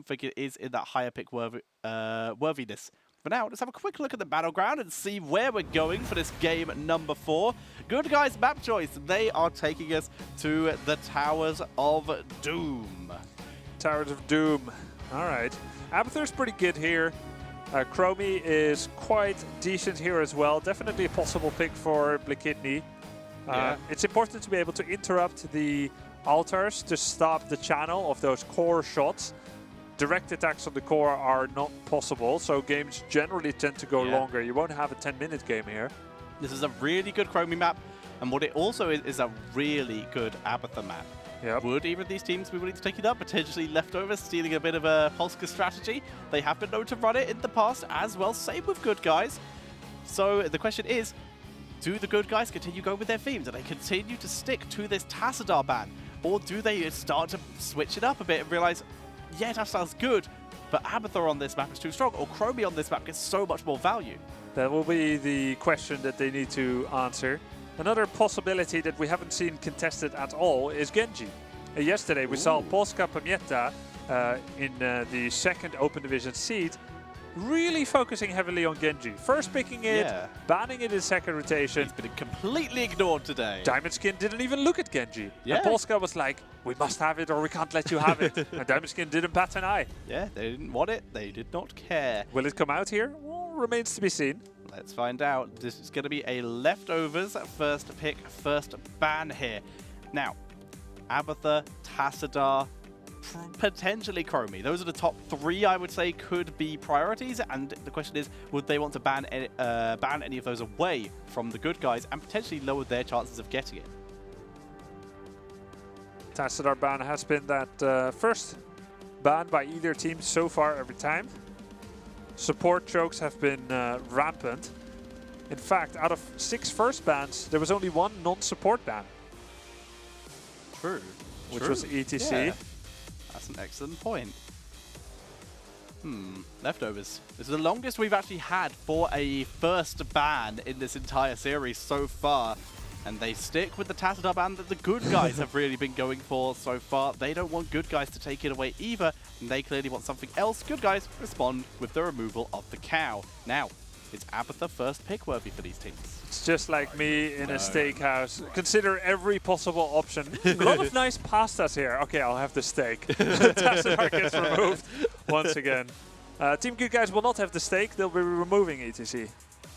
don't think it is in that higher pick worthiness. For now, let's have a quick look at the battleground and see where we're going for this game number 4. Good guys, map choice. They are taking us to the Towers of Doom. Towers of Doom. All right. Abathur's pretty good here. Chromie is quite decent here as well. Definitely a possible pick for Blakidney. It's important to be able to interrupt the altars to stop the channel of those core shots. Direct attacks on the core are not possible, so games generally tend to go longer. You won't have a 10-minute game here. This is a really good Chromie map, and what it also is a really good Abathur map. Yep. Would either of these teams be willing to take it up? Potentially leftovers, stealing a bit of a Polska strategy. They have been known to run it in the past as well. Same with good guys. So the question is, do the good guys continue going with their theme? Do they continue to stick to this Tassadar ban? Or do they start to switch it up a bit and realize, yeah, Tassadar's good, but Abathur on this map is too strong, or Chromie on this map gets so much more value? That will be the question that they need to answer. Another possibility that we haven't seen contested at all is Genji. Yesterday we saw Polska Pamięta in the second Open Division seed really focusing heavily on Genji. First picking it, banning it in second rotation. He's been completely ignored today. Diamond Skin didn't even look at Genji. Yeah. And Polska was like, we must have it or we can't let you have it. And Diamond Skin didn't bat an eye. Yeah, they didn't want it. They did not care. Will it come out here? Well, remains to be seen. Let's find out. This is going to be a leftovers first pick, first ban here. Now, Abathur, Tassadar, potentially Chromie. Those are the top 3 I would say could be priorities, and the question is, would they want to ban any of those away from the good guys and potentially lower their chances of getting it? Tassadar ban has been that first ban by either team so far every time. Support chokes have been rampant. In fact, out of 6 first bans, there was only 1 non-support ban. True. Which was ETC. Yeah. That's an excellent point. Leftovers. This is the longest we've actually had for a first ban in this entire series so far. And they stick with the Tassadar ban that the good guys have really been going for so far. They don't want good guys to take it away either, and they clearly want something else. Good guys respond with the removal of the cow. Now, is Abathur first pick worthy for these teams? It's just like me in a steakhouse. Consider every possible option. A lot of nice pastas here. Okay, I'll have the steak. Tassadar gets removed once again. Team Good Guys will not have the steak. They'll be removing ETC.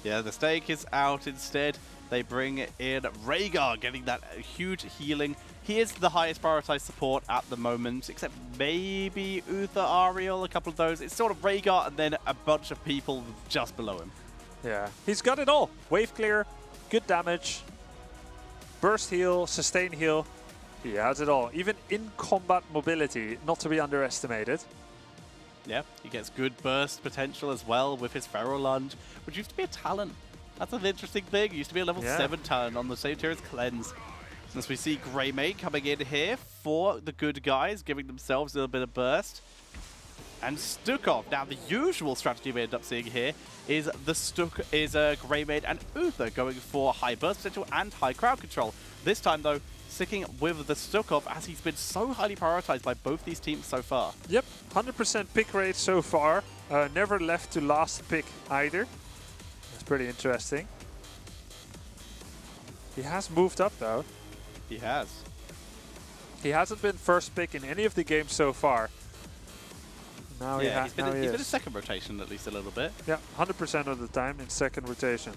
Yeah, the steak is out instead. They bring in Rhaegar, getting that huge healing. He is the highest prioritized support at the moment, except maybe Uther, Ariel, a couple of those. It's sort of Rhaegar and then a bunch of people just below him. Yeah, he's got it all. Wave clear, good damage, burst heal, sustain heal. He has it all. Even in combat mobility, not to be underestimated. Yeah, he gets good burst potential as well with his Feral Lunge, which used to be a talent. That's an interesting thing. It used to be a level 7 talent on the same tier as Cleanse. Since we see Greymane coming in here for the good guys, giving themselves a little bit of burst. And Stukov. Now, the usual strategy we end up seeing here is Greymane and Uther going for high burst potential and high crowd control. This time, though, sticking with the Stukov as he's been so highly prioritized by both these teams so far. Yep, 100% pick rate so far. Never left to last pick either. That's pretty interesting. He has moved up, though. He has. He hasn't been first pick in any of the games so far. Now he's been in second rotation at least a little bit. Yeah, 100% of the time in second rotation.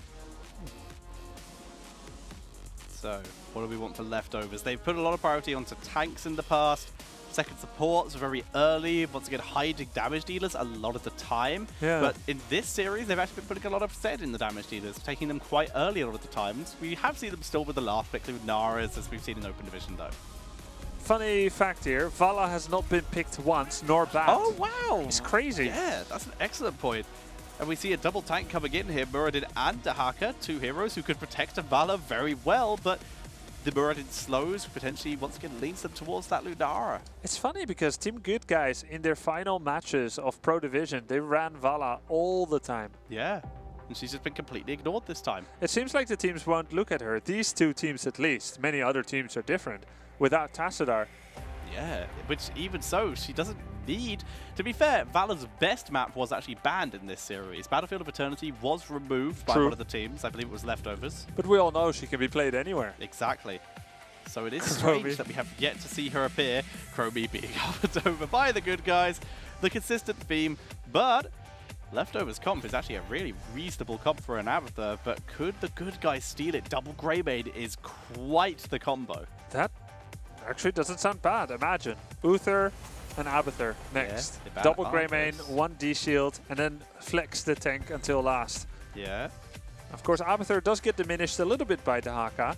So, what do we want for leftovers? They've put a lot of priority onto tanks in the past. Second supports very early. Once again, hiding damage dealers a lot of the time. Yeah. But in this series, they've actually been putting a lot of set in the damage dealers, taking them quite early a lot of the times. We have seen them still with the last pick with Naras, as we've seen in Open Division, though. Funny fact here, Vala has not been picked once, nor banned. Oh, wow! It's crazy. Yeah, that's an excellent point. And we see a double tank coming in here, Muradin and Dahaka, 2 heroes who could protect Vala very well, but the Muradin slows, potentially once again leans them towards that Lunara. It's funny because Team Good Guys, in their final matches of Pro Division, they ran Vala all the time. Yeah, and she's just been completely ignored this time. It seems like the teams won't look at her. These 2 teams at least. Many other teams are different. Without Tassadar. Yeah, which even so, she doesn't need. To be fair, Valor's best map was actually banned in this series. Battlefield of Eternity was removed by one of the teams. I believe it was Leftovers. But we all know she can be played anywhere. Exactly. So it is strange that we have yet to see her appear. Chromie being covered over by the good guys. The consistent theme, but Leftovers comp is actually a really reasonable comp for an Abathur, but could the good guys steal it? Double Greymane is quite the combo. That actually doesn't sound bad. Imagine Uther and Abathur next. Yeah, double Greymane, 1 D shield, and then flex the tank until last. Yeah. Of course, Abathur does get diminished a little bit by Dahaka.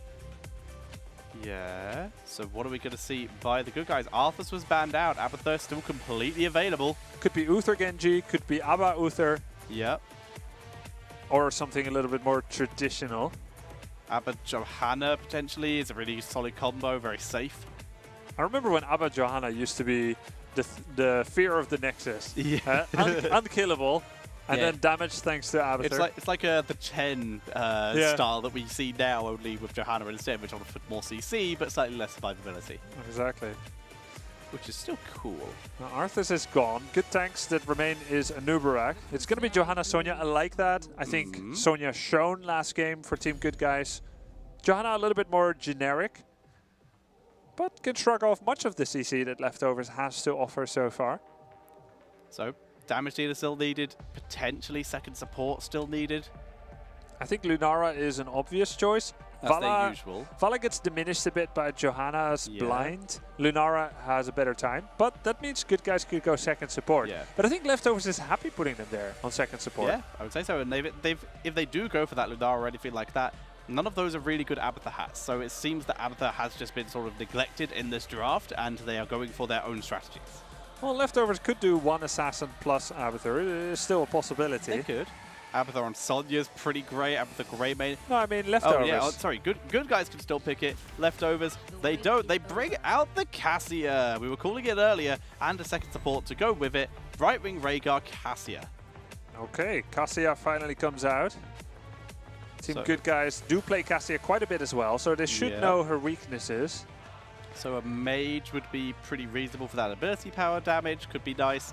Yeah. So what are we going to see by the good guys? Arthas was banned out. Abathur still completely available. Could be Uther Genji, could be Abba Uther. Yep. Or something a little bit more traditional. Abba Johanna potentially is a really solid combo, very safe. I remember when Abba Johanna used to be the fear of the Nexus. Yeah. Unkillable. And then damage thanks to Abathur. It's like the Chen style that we see now, only with Johanna instead, which offers more CC, but slightly less survivability. Exactly. Which is still cool. Now, Arthas is gone. Good tanks that remain is Anubarak. It's going to be Johanna Sonya. I like that. I think Sonya shown last game for Team Good Guys. Johanna a little bit more generic, but can shrug off much of the CC that Leftovers has to offer so far. So, damage dealer still needed. Potentially second support still needed. I think Lunara is an obvious choice. That's their usual. Vala gets diminished a bit by Johanna's blind. Lunara has a better time, but that means Good Guys could go second support. Yeah. But I think Leftovers is happy putting them there on second support. Yeah, I would say so. And if they do go for that Lunara or anything like that, none of those are really good Abathur hats. So it seems that Abathur has just been sort of neglected in this draft, and they are going for their own strategies. Well, Leftovers could do 1 Assassin plus Abathur. It is still a possibility. They could. Abathur on Sonya's pretty great. Abathur Greymane. No, I mean Leftovers. Oh, yeah. Sorry. Good guys can still pick it. Leftovers, they don't. They bring out the Cassia. We were calling it earlier. And a second support to go with it. Brightwing Rhaegar Cassia. Okay, Cassia finally comes out. Team Good Guys do play Cassia quite a bit as well, so they should know her weaknesses. So a mage would be pretty reasonable for that ability power damage. Could be nice.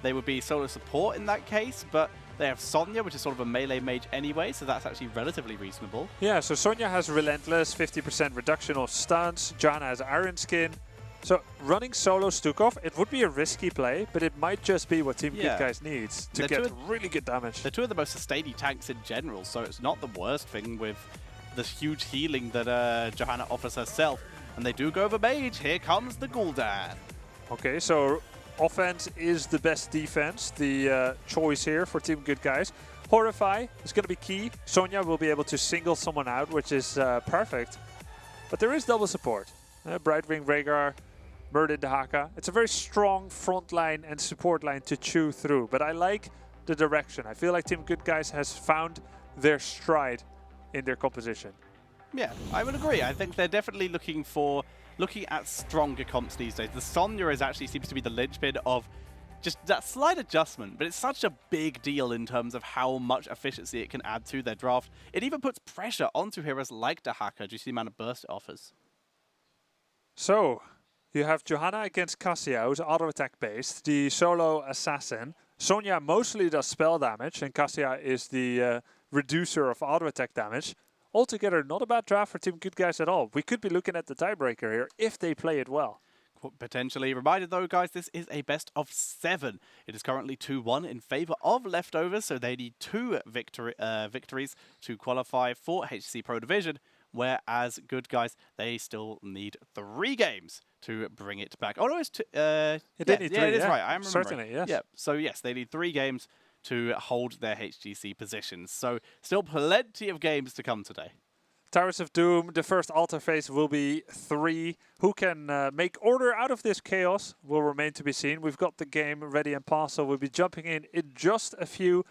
They would be solo support in that case, but they have Sonya, which is sort of a melee mage anyway, so that's actually relatively reasonable. Yeah, so Sonya has Relentless, 50% reduction of stuns. Johanna has Iron Skin. So running solo Stukov, it would be a risky play, but it might just be what Team Good Guys needs to get really good damage. They're two of the most sustaining tanks in general, so it's not the worst thing with this huge healing that Johanna offers herself. And they do go over mage. Here comes the Gul'dan. Okay, so offense is the best defense, the choice here for Team Good Guys. Horrify is going to be key. Sonya will be able to single someone out, which is perfect. But there is double support. Brightwing, Rhaegar, Murder Dahaka. It's a very strong front line and support line to chew through. But I like the direction. I feel like Team Good Guys has found their stride in their composition. Yeah, I would agree. I think they're definitely looking at stronger comps these days. The Sonya actually seems to be the linchpin of just that slight adjustment, but it's such a big deal in terms of how much efficiency it can add to their draft. It even puts pressure onto heroes like Dahaka. Do you see the amount of burst it offers? So, you have Johanna against Cassia, who's auto-attack based, the solo assassin. Sonya mostly does spell damage, and Cassia is the reducer of auto-attack damage. Altogether, not a bad draft for Team Good Guys at all. We could be looking at the tiebreaker here if they play it well. Potentially. Reminded though, guys, this is a best of 7. It is currently 2-1 in favor of Leftovers, so they need 2 victories to qualify for HGC Pro Division, whereas Good Guys, they still need 3 games to bring it back. Oh no, it's 2. They need 3, it is right. I'm remembering. Certainly, yes. Yeah. So yes, they need 3 games to hold their HGC positions. So still plenty of games to come today. Towers of Doom, the first altar phase will be 3. Who can make order out of this chaos will remain to be seen. We've got the game ready and passed, so we'll be jumping in just a few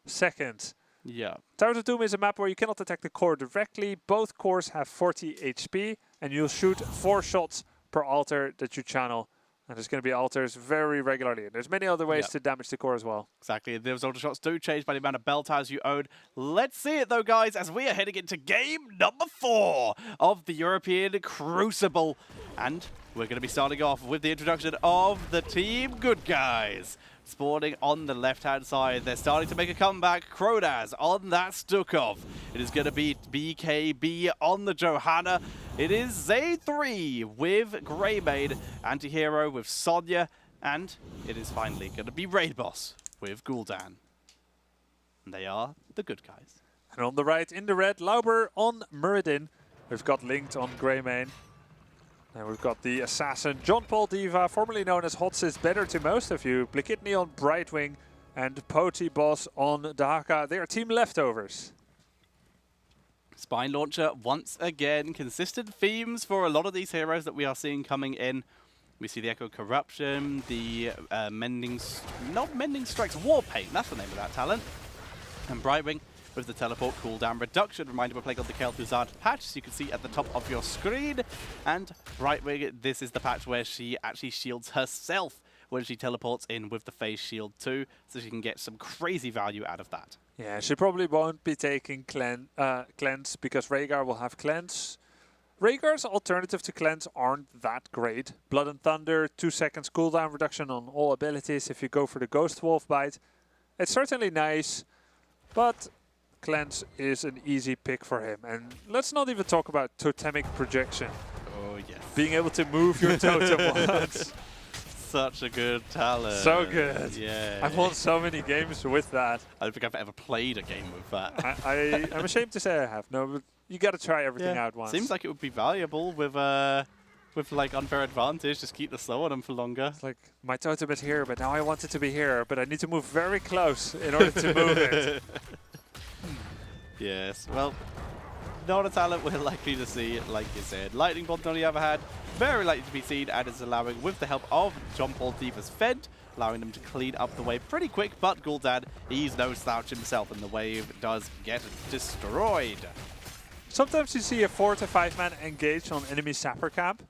seconds. Yeah. Towers of Doom is a map where you cannot attack the core directly. Both cores have 40 HP, and you'll shoot 4 shots per altar that you channel. And there's going to be altars very regularly. There's many other ways to damage the core as well. Exactly. Those altar shots do change by the amount of bell towers you own. Let's see it though, guys, as we are heading into game number 4 of the European Crucible. And we're going to be starting off with the introduction of the Team Good Guys. Spawning on the left-hand side, they're starting to make a comeback. Kronaz on that Stukov. It is going to be BKB on the Johanna. It is Zay3 with Greymane, Antihero with Sonya, and it is finally going to be Raid Boss with Gul'dan. And they are the good guys. And on the right, in the red, Lauber on Muradin. We've got Linked on Greymane. And we've got the assassin John Paul Diva, formerly known as Hotsys, better to most of you. Blikitni on Brightwing and Poti Boss on Dahaka. They are team leftovers. Spine Launcher once again. Consistent themes for a lot of these heroes that we are seeing coming in. We see the Echo Corruption, the not Mending Strikes, War Paint, that's the name of that talent. And Brightwing with the teleport cooldown reduction. Reminder, we're playing on the Kel'Thuzad patch, so you can see at the top of your screen. And Brightwing, this is the patch where she actually shields herself when she teleports in with the phase shield too, so she can get some crazy value out of that. Yeah, she probably won't be taking Cleanse because Rhaegar will have Cleanse. Rhaegar's alternative to Cleanse aren't that great. Blood and Thunder, 2 seconds cooldown reduction on all abilities if you go for the Ghost Wolf Bite. It's certainly nice, but Cleanse is an easy pick for him. And let's not even talk about Totemic Projection. Oh, yes. Being able to move your totem once. Such a good talent. So good. Yeah. I've won so many games with that. I don't think I've ever played a game with that. I'm ashamed to say I have. No, but you got to try everything out once. Seems like it would be valuable with like unfair advantage. Just keep the slow on them for longer. It's like my totem is here, but now I want it to be here, but I need to move very close in order to move it. Yes, well, not a talent we're likely to see, like you said. Lightning Bolt, on the other hand, very likely to be seen, and is allowing, with the help of John Paul Diva's Fend, allowing them to clean up the wave pretty quick, but Gul'dan, he's no slouch himself, and the wave does get destroyed. Sometimes you see a 4 to 5 man engage on enemy sapper camp,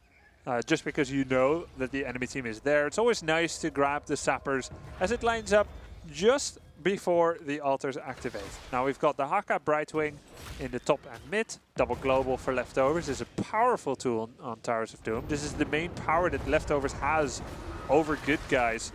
just because you know that the enemy team is there. It's always nice to grab the sappers as it lines up just before the altars activate. Now we've got the Haka Brightwing in the top and mid. Double Global for Leftovers is a powerful tool on Towers of Doom. This is the main power that Leftovers has over good guys.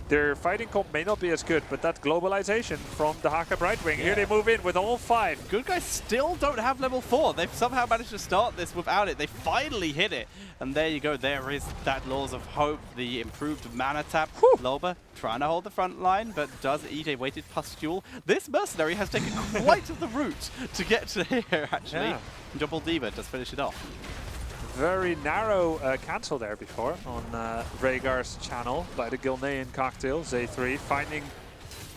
Their fighting comp may not be as good, but that globalization from the Haka Brightwing, here they move in with all 5. Good guys still don't have level 4. They've somehow managed to start this without it. They finally hit it. And there you go. There is that Laws of Hope, the improved mana tap. Loba trying to hold the front line, but does eat a weighted pustule. This mercenary has taken quite the route to get to here, actually. Yeah. And Double Diva does finish it off. Very narrow cancel there before on Rhaegar's channel by the Gilnean cocktail. Zay3 finding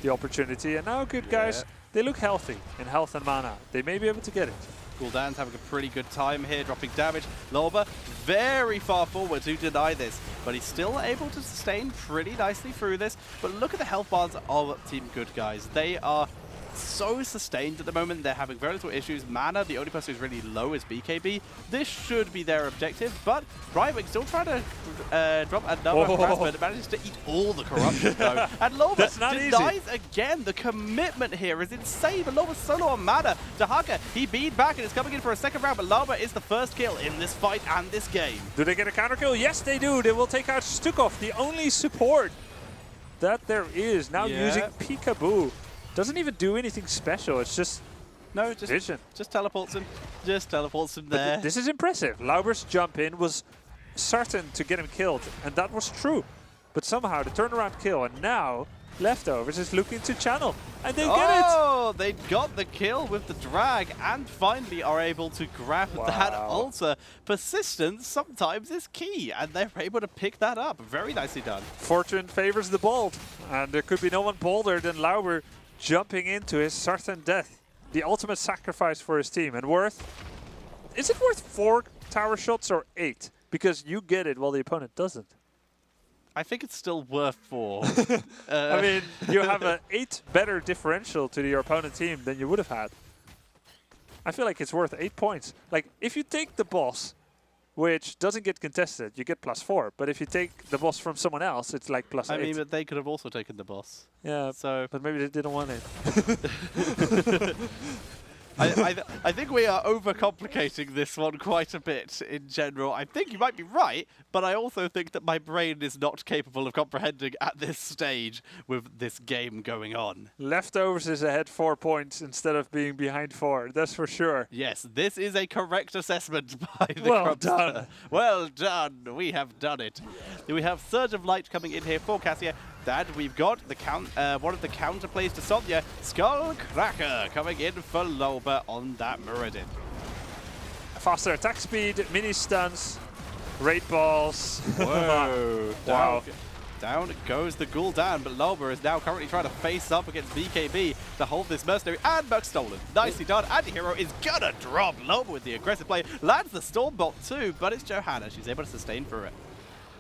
the opportunity. And now good guys, they look healthy in health and mana. They may be able to get it. Gul'dan's having a pretty good time here, dropping damage. Loba very far forward to deny this, but he's still able to sustain pretty nicely through this. But look at the health bars of Team Good Guys. They are so sustained at the moment. They're having very little issues. Mana, the only person who's really low is BKB. This should be their objective, but Brightwing still trying to drop another crash, but manages to eat all the corruption though. And Loba denies again. The commitment here is insane, but Loba's solo on mana. Dahaka, he beat back and is coming in for a second round, but Loba is the first kill in this fight and this game. Do they get a counter kill? Yes, they do. They will take out Stukov, the only support that there is. Now using Peekaboo. Doesn't even do anything special. It's just vision. Just teleports him. Just teleports him there. But this is impressive. Lauber's jump in was certain to get him killed, and that was true. But somehow the turnaround kill, and now Leftovers is looking to channel, and they get it. Oh, they got the kill with the drag, and finally are able to grab that altar. Persistence sometimes is key, and they're able to pick that up. Very nicely done. Fortune favors the bold, and there could be no one bolder than Lauber jumping into his certain death. The ultimate sacrifice for his team. And worth... Is it worth 4 tower shots or 8? Because you get it while the opponent doesn't. I think it's still worth 4. I mean, you have an 8 better differential to your opponent team than you would have had. I feel like it's worth 8 points. Like, if you take the boss, which doesn't get contested, you get +4. But if you take the boss from someone else, it's like +8. I mean, but they could have also taken the boss. Yeah, so but maybe they didn't want it. I think we are overcomplicating this one quite a bit in general. I think you might be right, but I also think that my brain is not capable of comprehending at this stage with this game going on. Leftovers is ahead 4 points instead of being behind 4, that's for sure. Yes, this is a correct assessment by the Well Crumpster. done. Well done. We have done it. We have Surge of Light coming in here for Cassia. And we've got the one of the counter plays to Sonya, Skullcracker, coming in for Loba on that Muradin. Faster attack speed, mini stuns, raid balls. Whoa. Wow. Down goes the Gul'dan, but Loba is now currently trying to face up against BKB to hold this mercenary, and Merc stolen. Nicely done. Anti-hero is gonna drop. Loba with the aggressive play, lands the Stormbolt too, but it's Johanna. She's able to sustain through it.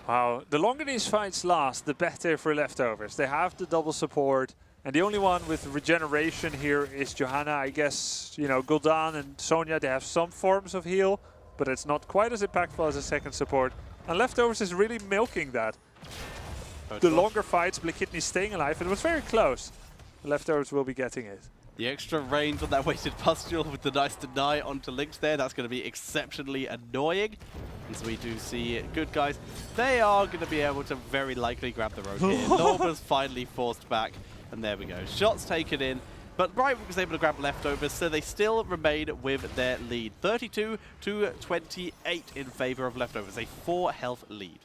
Wow, the longer these fights last, the better for Leftovers. They have the double support, and the only one with regeneration here is Johanna. I guess, you know, Gul'dan and Sonya, they have some forms of heal, but it's not quite as impactful as a second support. And Leftovers is really milking that. The longer fights, Blakidney staying alive, and it was very close. The Leftovers will be getting it. The extra range on that weighted pustule with the nice deny onto Lynx there, that's going to be exceptionally annoying. And so we do see good guys. They are going to be able to very likely grab the road here. Loba's finally forced back, and there we go. Shots taken in, but Brightwood was able to grab Leftovers, so they still remain with their lead. 32 to 28 in favor of Leftovers, a 4 health lead.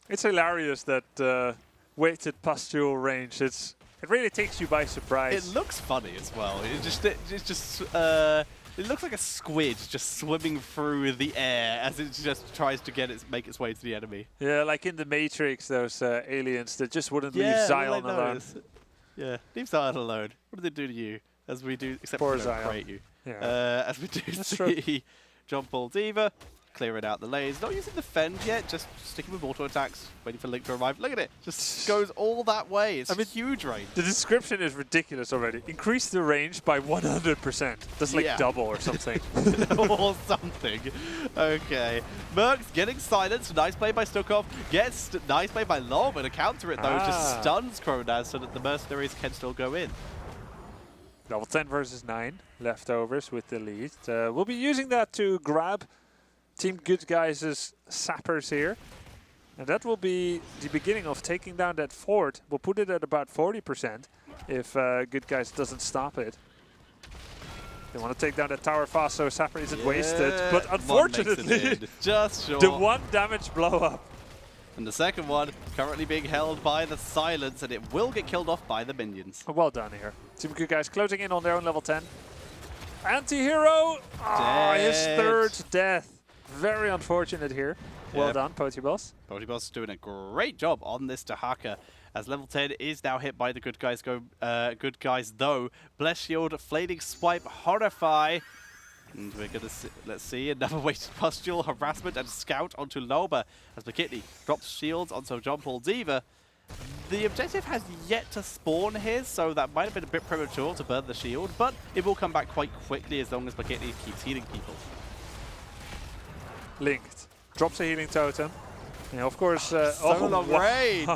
It's hilarious that weighted pustule range. It really takes you by surprise. It looks funny as well. It looks like a squid just swimming through the air as it just tries to make its way to the enemy. Yeah, like in the Matrix, those aliens that just wouldn't leave Zion alone. Yeah, leave Zion alone. What do they do to you? As we do, except Poor for Zion. create you. Yeah. As we do see John Paul Diva clearing out the lanes. Not using the fend yet, just sticking with auto attacks, waiting for Link to arrive. Look at it, just goes all that way. It's huge range. The description is ridiculous already. Increase the range by 100%. That's like double or something. Or something. Okay. Merc's getting silenced. Nice play by Stukov. Gets nice play by Loba to counter it though. Just stuns Kronaz so that the mercenaries can still go in. Level 10 versus 9. Leftovers with the lead. We'll be using that to grab Team Good Guys' sappers here. And that will be the beginning of taking down that fort. We'll put it at about 40% if Good Guys doesn't stop it. They want to take down that tower fast so sapper isn't wasted. But unfortunately, just short. The one damage blow up. And the second one currently being held by the silence, and it will get killed off by the minions. Well done here. Team Good Guys closing in on their own level 10. Anti-hero! His third death. Very unfortunate here. Well done, Potiboss. Potiboss doing a great job on this Dahaka, as level 10 is now hit by the good guys. Good guys though. Bless Shield, Flaming Swipe, Horrify. And we're gonna let's see another weighted pustule, harassment, and scout onto Loba as Blakidney drops shields onto John Paul Diva. The objective has yet to spawn here, so that might have been a bit premature to burn the shield, but it will come back quite quickly as long as Blakidney keeps healing people. Linked. Drops a healing totem. Yeah, of course. So long range.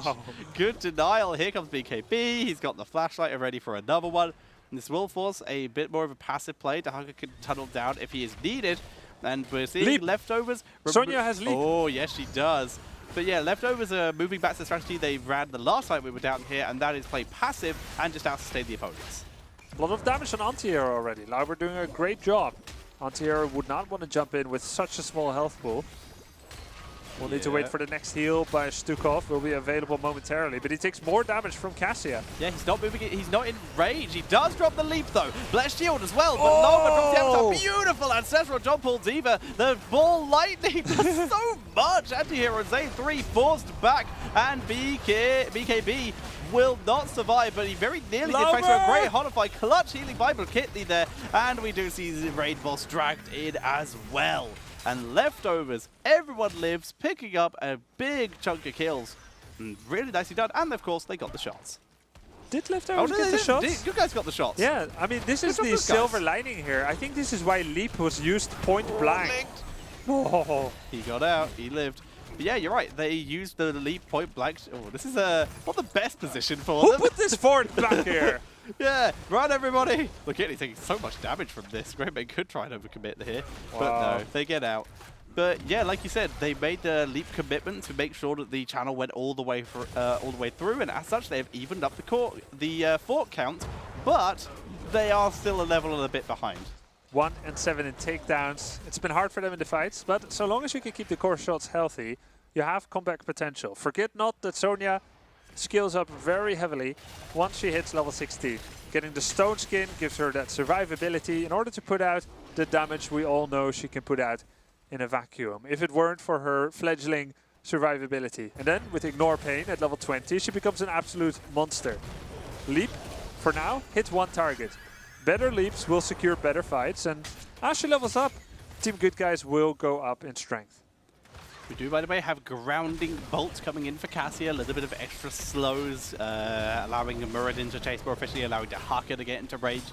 Good denial. Here comes BKB. He's got the flashlight ready for another one. And this will force a bit more of a passive play. Dahaka can tunnel down if he is needed. And we're seeing Leftovers. Sonya has leap. Oh, yes, she does. But yeah, Leftovers are moving back to the strategy they ran the last time we were down here, and that is play passive and just out-sustain the opponents. A lot of damage on Anti-Hero already. Lauber doing a great job. Anti-Hero would not want to jump in with such a small health pool. We'll need to wait for the next heal by Stukov. Will be available momentarily, but he takes more damage from Cassia. Yeah, he's not moving it. He's not in range. He does drop the leap though. Blessed Shield as well, but Loba drops the avatar. Beautiful ancestral John Paul Diva. The ball lightning does so much. Anti-hero Zane 3 forced back, and BKB will not survive, but he very nearly did thanks to a great Horrify clutch healing by Blakidney there, and we do see the raid boss dragged in as well. And Leftovers, everyone lives, picking up a big chunk of kills. And really nicely done, and of course they got the shots. Did Leftovers get the shots? You guys got the shots. Yeah, I mean this is the silver lining here. I think this is why Leap was used point blank. Oh, he got out, he lived. But yeah, you're right. They used the leap point blank. Oh, this is not the best position for them. Who put this fort back here? Yeah, run everybody! Look at taking so much damage from this. Great Mate could try and overcommit here, but no, they get out. But yeah, like you said, they made the leap commitment to make sure that the channel went all the way through, and as such, they have evened up the fort count. But they are still a level and a bit behind. 1 and 7 in takedowns. It's been hard for them in the fights, but so long as you can keep the core shots healthy, you have comeback potential. Forget not that Sonya scales up very heavily once she hits level 16. Getting the stone skin gives her that survivability in order to put out the damage we all know she can put out in a vacuum, if it weren't for her fledgling survivability. And then with Ignore Pain at level 20, she becomes an absolute monster. Leap, for now, hit 1 target. Better leaps will secure better fights, and as she levels up, Team Good Guys will go up in strength. We do, by the way, have Grounding Bolt coming in for Cassia, a little bit of extra slows, allowing Muradin to chase more efficiently, allowing Dahaka to get into range.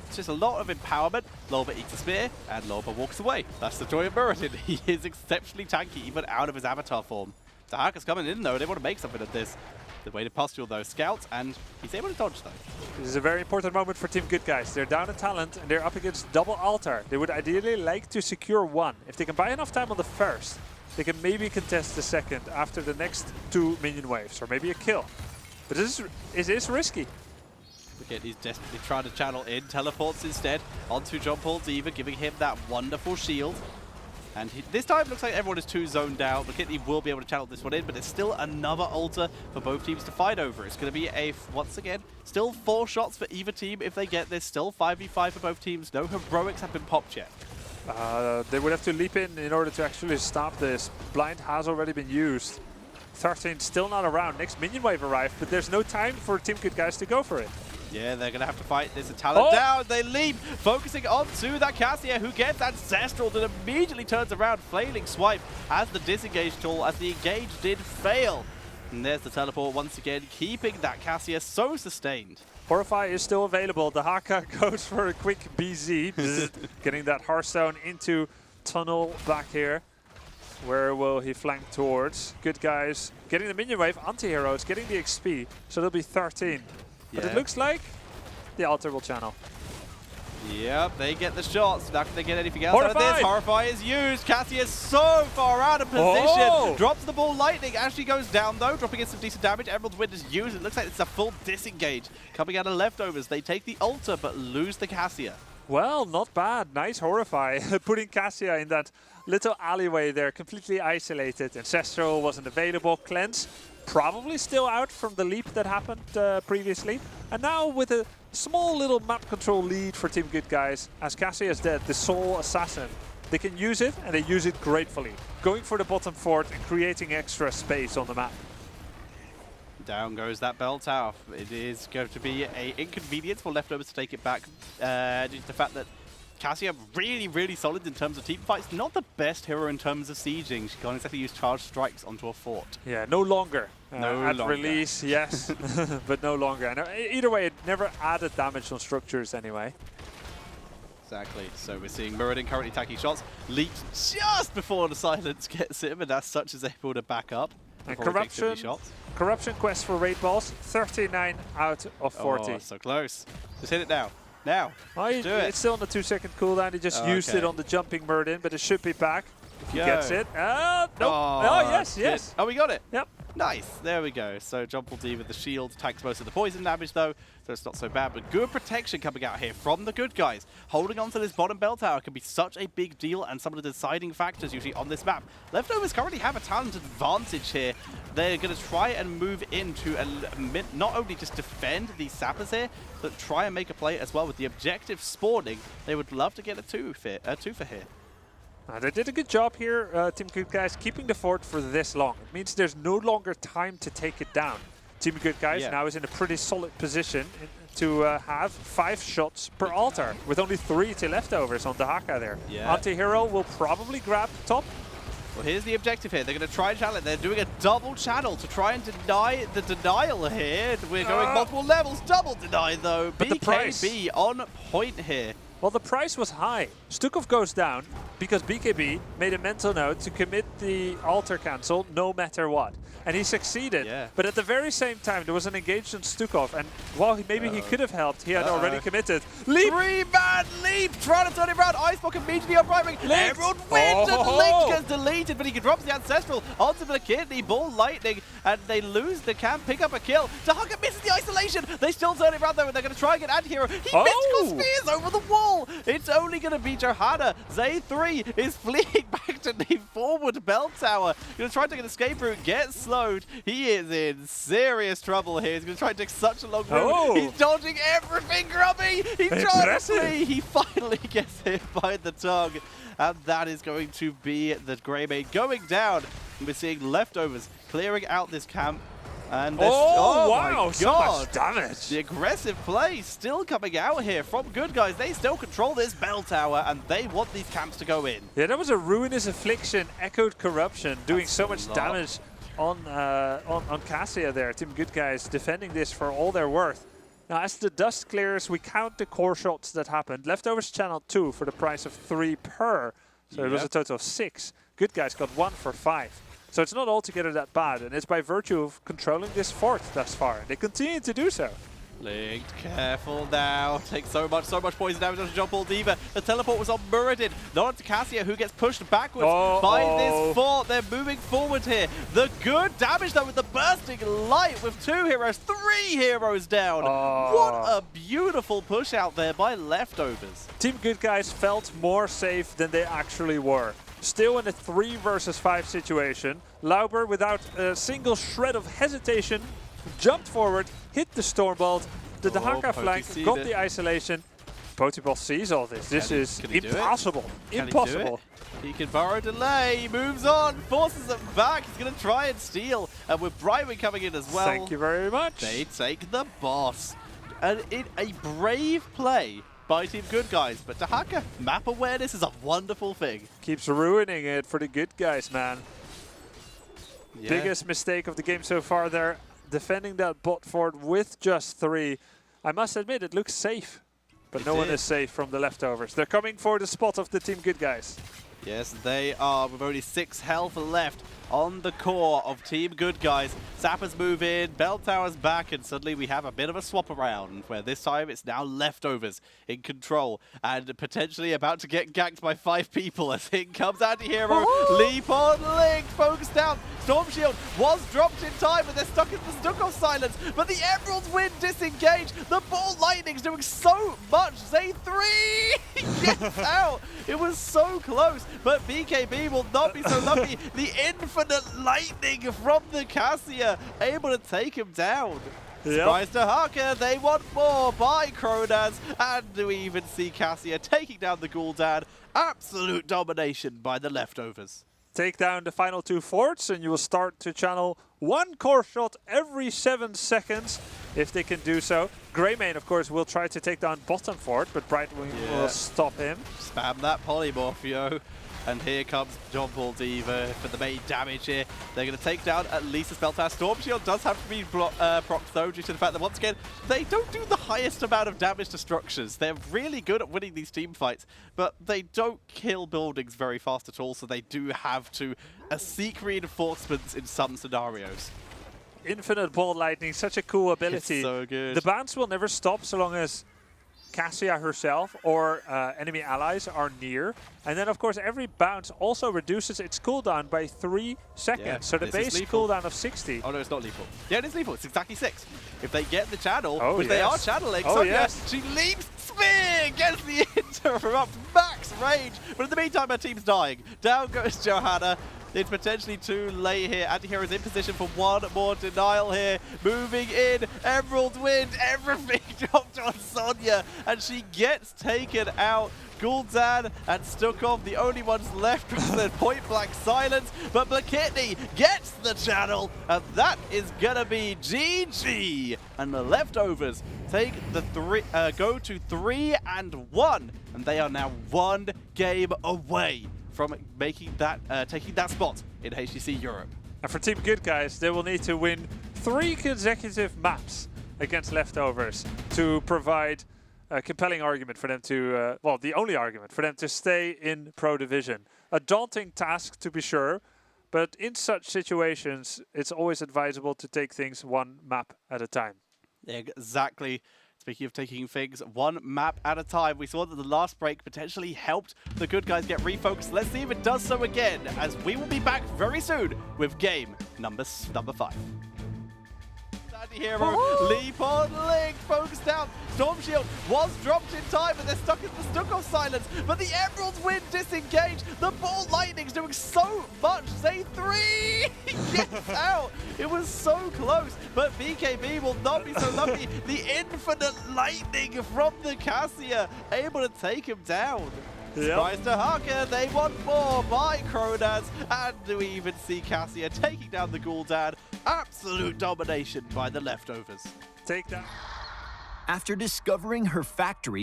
It's just a lot of empowerment. Loba eats a spear, and Loba walks away. That's the joy of Muradin. He is exceptionally tanky, even out of his avatar form. Dahaka's coming in, though. They want to make something of this. The way to pustule those scouts, and he's able to dodge though. This is a very important moment for Team Good Guys. They're down in talent and they're up against double altar. They would ideally like to secure 1. If they can buy enough time on the first, they can maybe contest the second after the next 2 minion waves, or maybe a kill. But it is risky. Look at, he's desperately trying to channel in, teleports instead onto John Paul Diva, giving him that wonderful shield. And this time looks like everyone is too zoned out. McKitney will be able to channel this one in, but there's still another altar for both teams to fight over. It's going to be once again, still 4 shots for either team if they get this. Still 5v5 for both teams. No heroics have been popped yet. They would have to leap in order to actually stop this. Blind has already been used. 13 still not around. Next minion wave arrived, but there's no time for Team Good Guys to go for it. Yeah, they're going to have to fight this talent down. They leap, focusing onto that Cassia, who gets Ancestral that immediately turns around, flailing swipe as the disengage tool, as the engage did fail. And there's the teleport once again, keeping that Cassia so sustained. Horrify is still available. Dahaka goes for a quick BZ, getting that Hearthstone into tunnel back here. Where will he flank towards? Good Guys getting the minion wave, anti-heroes getting the XP, so they'll be 13. But it looks like the altar will channel. Yep, they get the shots. Not can they get anything else out of this? Horrify is used. Cassie is so far out of position. Drops the ball lightning. Actually goes down though, dropping in some decent damage. Emerald's Wind is used. It looks like it's a full disengage. Coming out of leftovers. They take the altar but lose the Cassia. Well, not bad. Nice Horrify. Putting Cassia in that little alleyway there, completely isolated. Ancestral wasn't available. Cleanse probably still out from the leap that happened previously. And now with a small little map control lead for Team Good Guys, as Cassia is dead, the sole assassin. They can use it, and they use it gratefully. Going for the bottom fort and creating extra space on the map. Down goes that bell tower. It is going to be an inconvenience for leftovers to take it back due to the fact that Cassia really, really solid in terms of team fights. Not the best hero in terms of sieging. She can't exactly use charged strikes onto a fort. Yeah, no longer. No at longer. Release, yes, but no longer. And either way, it never added damage on structures anyway. Exactly. So we're seeing Muradin currently taking shots. Leaked just before the silence gets him, and as such is able to back up. And corruption quest for raid balls, 39 out of 40. Oh, so close. Just hit it now. Now. Oh, do it. It's still on the 2-second cooldown. He just used it on the jumping Muradin, but it should be back. If he gets it. Nope. Oh, yes. Oh, we got it. Yep. Nice. There we go. So John Paul D with the shield tanks most of the poison damage, though, so it's not so bad. But good protection coming out here from the Good Guys. Holding on to this bottom bell tower can be such a big deal, and some of the deciding factors usually on this map. Leftovers currently have a talent advantage here. They're going to try and move in to not only just defend these sappers here, but try and make a play as well with the objective spawning. They would love to get a two for here. They did a good job here, Team Good Guys, keeping the fort for this long. It means there's no longer time to take it down. Team Good Guys now is in a pretty solid position to have 5 shots per altar, with only 3 to leftovers on Dahaka there. Anti-hero will probably grab top. Well, here's the objective here. They're going to try and channel it. They're doing a double channel to try and deny the denial here. We're going multiple levels. Double deny, though. But BKB on point here. Well, the price was high. Stukov goes down. because BKB made a mental note to commit the altar cancel no matter what. And he succeeded. Yeah. But at the very same time, there was an engaged on Stukov. And while maybe he could have helped, he had already committed. Leap! 3-man leap! Trying to turn it around. Icebox immediately on right wing. Everyone wins and Link gets deleted, but he drops the Ancestral onto the Kidney. Ball Lightning, and they lose. They can pick up a kill. Dahaka misses the isolation. They still turn it around though, and they're going to try and get Anti-Hero. He mystical spears over the wall. It's only going to be Johanna. Zay3 is fleeing back to the forward bell tower. Going to try to take an escape route, get slowed. He is in serious trouble here. He's going to try and take such a long route. He's dodging everything, Grubby. He's trying to flee. He finally gets hit by the tongue. And that is going to be the Greymane going down. We're seeing leftovers clearing out this camp. And wow, so much damage. The aggressive play still coming out here from Good Guys. They still control this bell tower, and they want these camps to go in. Yeah, that was a Ruinous Affliction, Echoed Corruption, doing so much damage on Cassia there. Team Good Guys defending this for all they're worth. Now, as the dust clears, we count the core shots that happened. Leftovers channel 2 for the price of 3 per. So it was a total of 6. Good Guys got 1 for 5. So it's not altogether that bad, and it's by virtue of controlling this fort thus far. They continue to do so. Linked, careful now. Takes so much poison damage onto John Paul Diva. The teleport was on Muradin, not onto Cassia, who gets pushed backwards by this fort. They're moving forward here. The good damage, though, with the bursting light with 2 heroes, 3 heroes down. What a beautiful push out there by Leftovers. Team Good Guys felt more safe than they actually were. Still in a 3 versus 5 situation. Lauber, without a single shred of hesitation, jumped forward, hit the Stormbolt. The Dahaka flank got the isolation. Potibol sees all this. This is impossible. Impossible. He can borrow delay, moves on, forces them back. He's going to try and steal. And with Brightwing coming in as well. Thank you very much. They take the boss. And in a brave play by Team Good Guys, but Dahaka, map awareness is a wonderful thing. Keeps ruining it for the Good Guys, man. Yeah. Biggest mistake of the game so far there, defending that bot fort with just 3. I must admit, it looks safe, but no one is safe from the Leftovers. They're coming for the spot of the Team Good Guys. Yes, they are, with only 6 health left on the core of Team Good Guys. Sappers move in, Bell Tower's back, and suddenly we have a bit of a swap around, where this time it's now Leftovers in control, and potentially about to get ganked by 5 people as in comes Anti-Hero. Leap on Link, focus down. Storm Shield was dropped in time, and they're stuck in the Stukov silence, but the Emeralds win disengage. The Ball Lightning's doing so much. Zay3 gets out. It was so close, but BKB will not be so lucky. The infinite lightning from the Cassia able to take him down. Surprise to Haka, they want more by Kronas, and we even see Cassia taking down the Gul'dan. Absolute domination by the Leftovers. Take down the final 2 forts, and you will start to channel 1 core shot every 7 seconds, if they can do so. Greymane, of course, will try to take down bottom fort, but Brightwing will stop him. Spam that polymorph, yo. And here comes John Paul Diva for the main damage here. They're going to take down at least a spell tower. Storm Shield does have to be procced though, due to the fact that once again, they don't do the highest amount of damage to structures. They're really good at winning these team fights, but they don't kill buildings very fast at all, so they do have to seek reinforcements in some scenarios. Infinite Ball Lightning, such a cool ability. It's so good. The bounce will never stop so long as Cassia herself or enemy allies are near. And then, of course, every bounce also reduces its cooldown by 3 seconds. Yeah, so the base cooldown of 60. Oh, no, it's not lethal. Yeah, it is lethal. It's exactly 6. If they get the channel, which they are channeling, she leaps, spear, gets the interrupt, max range. But in the meantime, her team's dying. Down goes Johanna. It's potentially too late here. Anti-Hero's in position for 1 more denial here. Moving in, Emerald wins, everything dropped on Sonya, and she gets taken out. Gul'dan and Stukov, the only ones left from the point-blank silence, but Blakitny gets the channel, and that is gonna be GG. And the Leftovers take the go to 3-1, and they are now 1 game away from making that, taking that spot in HGC Europe. And for Team Good Guys, they will need to win 3 consecutive maps against Leftovers to provide a compelling argument for them to, well, the only argument for them to stay in Pro Division. A daunting task, to be sure, but in such situations, it's always advisable to take things one map at a time. Exactly. Speaking of taking things one map at a time, we saw that the last break potentially helped the good guys get refocused. Let's see if it does so again, as we will be back very soon with game number 5. Hero, leap on link, focus down. Storm Shield was dropped in time, but they're stuck in the Stukov silence. But the Emeralds win disengage. The Ball Lightning's doing so much. Say 3 gets out. It was so close, but BKB will not be so lucky. The infinite lightning from the Cassia able to take him down. Surprise to Haka, they want more by Kronas, and we even see Cassia taking down the Gul'dan. Absolute domination by the leftovers. Take that. After discovering her factory